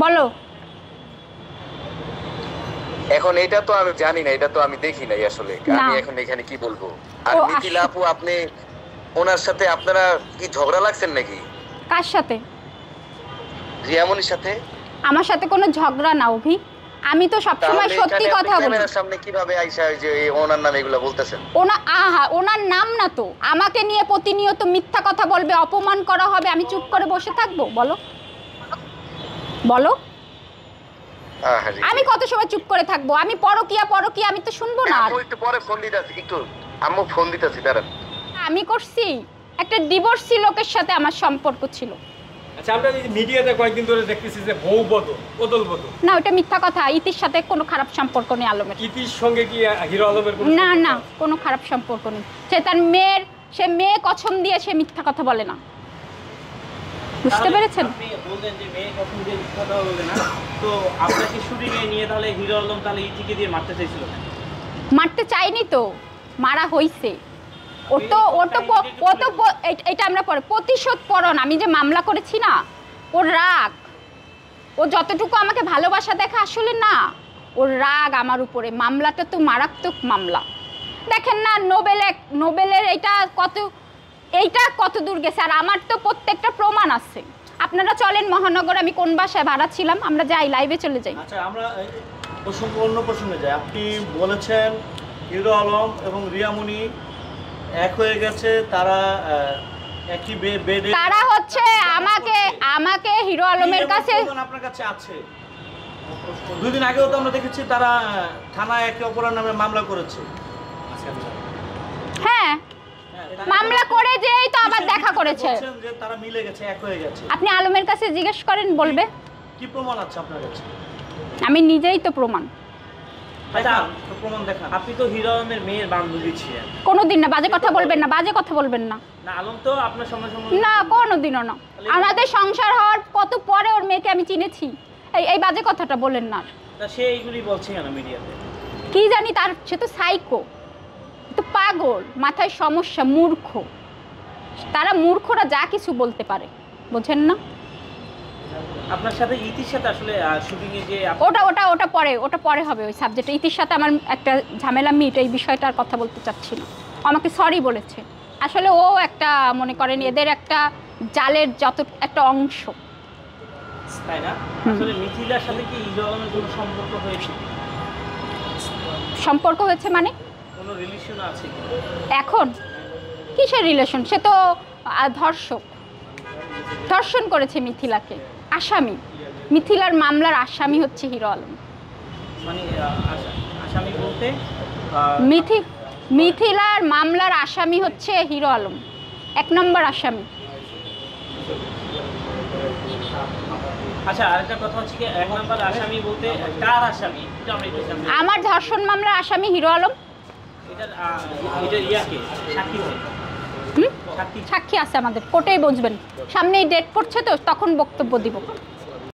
বলো। এখন এটা তো আমি জানি না, এটা তো আমি দেখি নাই আসলে, আমি এখন এখানে কি বলবো। আর মিথিলা আপু, আপনি ওনার সাথে আপনারা কি ঝগড়া লাগছেন নাকি? কার সাথে? রিয়ামনির সাথে। আমার সাথে কোনো ঝগড়া না অভি, আমি তো সবসময় সত্যি কথা বলি। ক্যামেরার সামনে কিভাবে আইসা যে ওনার নামে এগুলো বলতেছেন? ওনার নাম না তো, আমাকে নিয়ে প্রতিনিয়ত মিথ্যা কথা বলবে, অপমান করা হবে, আমি চুপ করে বসে থাকবো? বলো বলো, আমি কত সময় চুপ করে থাকবো? আমি পরকিয়া আমি তো শুনবো না। একটু পরে ফোন দিতেছি, একটু আম্মু ফোন দিতেছি, দাঁড়ান। আমি করছি, একটা ডিভোর্সি লোকের সাথে আমার সম্পর্ক ছিল। আচ্ছা, আমরা মিডিয়াতে কয়েকদিন ধরে দেখতেছি যে বউ বদল না, ওটা মিথ্যা কথা। ইতির সাথে কোনো খারাপ সম্পর্ক নেই আলমের। ইতির সঙ্গে কি হিরো আলমের কোনো? না না, কোনো খারাপ সম্পর্ক নেই। সে মেয়ে কসম দিয়ে সে মিথ্যা কথা বলে না, বুঝতে পেরেছেন? আপনি বললেন যে মেয়ে কসম দিয়ে মিথ্যা কথা বলে না, তো আপনাকে শুটিং এ নিয়ে তাহলে হিরো আলম তাহলে ইতিকে দিয়ে মারতে চাইছিল? মারতে চাইনি তো, মারা হইছে। এটা আমরা পরে প্রতিশোধ পরণ। আমি যে মামলা করেছি না, ওর রাগ, ও যতটুকু আমাকে ভালোবাসা দেখে আসলে না, ওর রাগ আমার উপরে। মামলাটা তো মারাত্মক মামলা। দেখেন না নোবেলের এইটা কত দূর গেছে। আর আমার তো প্রত্যেকটা প্রমাণ আছে। আপনারা চলেন মহানগর, আমি কোন বাসায় ভাড়া ছিলাম, আমরা যাই, লাইভে চলে যাই। আচ্ছা, আমরা অন্য প্রসঙ্গে যাই। আপনি বলেছেন হিরো আলম এবং রিয়ামনি এক হয়ে গেছে, তারা একই বেডে, তারা হচ্ছে আমাকে হিরো আলমের কাছে, আপনার কাছে আছে। দুদিন আগেও তো আমরা দেখেছি তারা থানায় একে অপরের নামে মামলা করেছে। হ্যাঁ, মামলা করে যেই তো আবার দেখা করেছে যে তারা মিলে গেছে, এক হয়ে গেছে। আপনি আলমের কাছে জিজ্ঞেস করেন, বলবে। কি প্রমাণ আছে আপনার কাছে? আমি নিজেই তো প্রমাণ। আচ্ছা, প্রমাণ দেখান। আপনি তো হিরো আলমের মেয়ের বান্ধবী ছিলেন। কোনোদিন না, বাজে কথা বলবেন না, বাজে কথা বলবেন না। না, আলম তো আপনার সঙ্গে না, কোনোদিনও না। আমাদের সংসার হওয়ার কত পরে ওর মেয়েকে আমি চিনেছি। এই বাজে কথাটা বলেন না। তা সে এইগুলি বলছে কেন মিডিয়াতে? কি জানি, সে তো সাইকো, তো পাগল, মাথায় সমস্যা, মূর্খ। তারা মূর্খরা যা কিছু বলতে পারে, বোঝেন না? আপনার সাথে ইতির সাথে আসলে শুটিং এ যে ওটা পরে হবে ওই সাবজেক্টে। ইতির সাথে আমার একটা ঝামেলা এই বিষয়টা আর কথা বলতে চাচ্ছি না। আমাকে সরি বলেছে। আসলে ও একটা, মনে করেন এদের একটা জালের যত একটা অংশ, তাই না? আসলে মিথিলার সাথে কি হিরো আলমের কোনো সম্পর্ক হয়েছে? সম্পর্ক হয়েছে মানে কোনো রিলেশন আছে কি এখন? কিসের রিলেশন? সে তো ধর্ষণ করেছে মিথিলাকে। আসামি, মিথিলার মামলার আসামি হচ্ছে হিরো আলম। মানে আসামি বলতে মিথিলার মামলার আসামি হচ্ছে হিরো আলম, 1 নম্বর আসামি। আচ্ছা, আরেকটা কথা হচ্ছে কি, 1 নম্বর আসামি বলতে কার আসামি? এটা আমরা একটু জানতে চাই। আমার ধর্ষণ মামলার আসামি হিরো আলম। এটা ইয়াকে সাক্ষী সাক্ষী আছে আমাদের, কোর্টেই বুঝবেন। সামনেই ডেট পড়ছে তো, তখন বক্তব্য দিব।